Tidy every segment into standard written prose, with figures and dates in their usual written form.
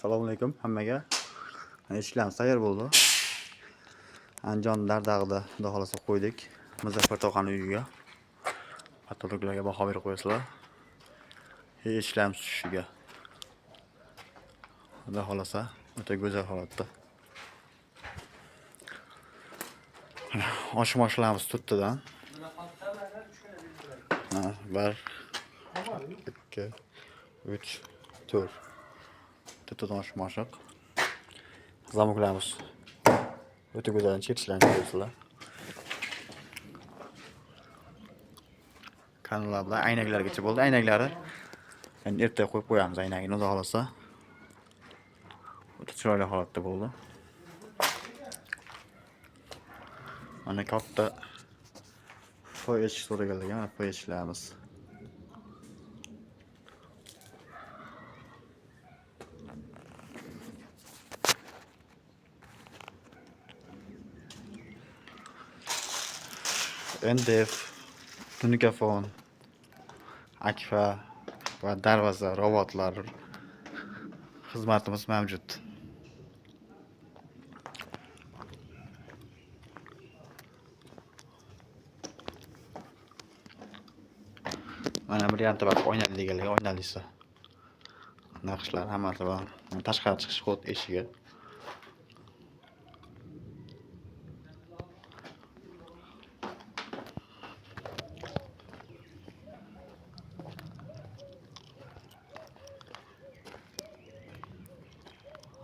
Assalomu alaykum hammaga. Ishlarimiz tayyor bo'ldi. Andijon Dardag'da xudo xolasa qo'ydik. Muzaffar tog'ani uyiga. Patologlarga baho berib qo'yasizlar. Ishlarimiz tushishiga. Xudo xolasa o'ta go'zal holatda. Oshmoshlarimiz tutdidan. 1 2 3 4 Tutdan oshmoshliq. Zamoklarimiz o'ta go'zal chekishlarni ko'rsizlar. Kanallar bilan aynaklargacha bo'ldi. Aynaklari endi ertaga qo'yib qo'yamiz aynagini xudo xolasa. O'ta chiroyli holatda bo'ldi. Mana katta foyech so'raganlar, mana foyechlarimiz. NDF, tunikafon, akfa va darvoza robotlar xizmatimiz mavjud. Mana bir yarta bak oynali deganlar, oynalisi. Naqshlar hammasi bor. Tashqari chiqish kod eshigi.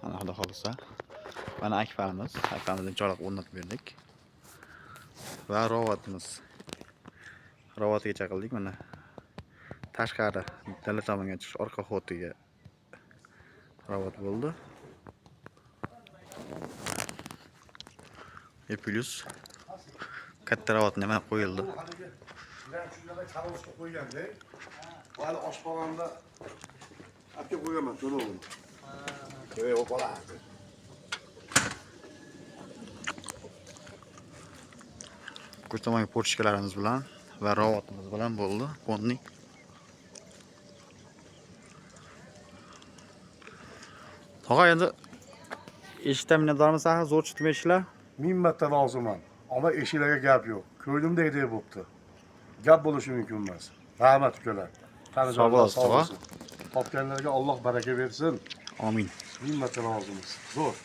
Mana xudo xolasa. Mana akfamiz, akfamizni joylab o'rnatib berdik. Va robotimiz. Robotga chaqildik mana. Tashqari dala tomonga chiqish orqa xotiga robot bo'ldi. Plus katta robot nima qo'yildi? Hali oshxonamda aka qo'yaman, to'lovim. O bola. Ko'rsamoq pochkalarimiz bilan va robotimiz bilan bo'ldi. Fondning Tog'a endi eshitda minnatdormiz, axir zo'r chiqdi ishlar. 1000 marta roziman. Ammo eshiklarga gap yo'q. Ko'rdimdek bo'pti. Gap bo'lishi mumkin emas. Rahmat ukalar. Sog' bo'lasiz. Topganlarga Alloh baraka bersin. Amin. 1000 marta rozimiz. Zo'r.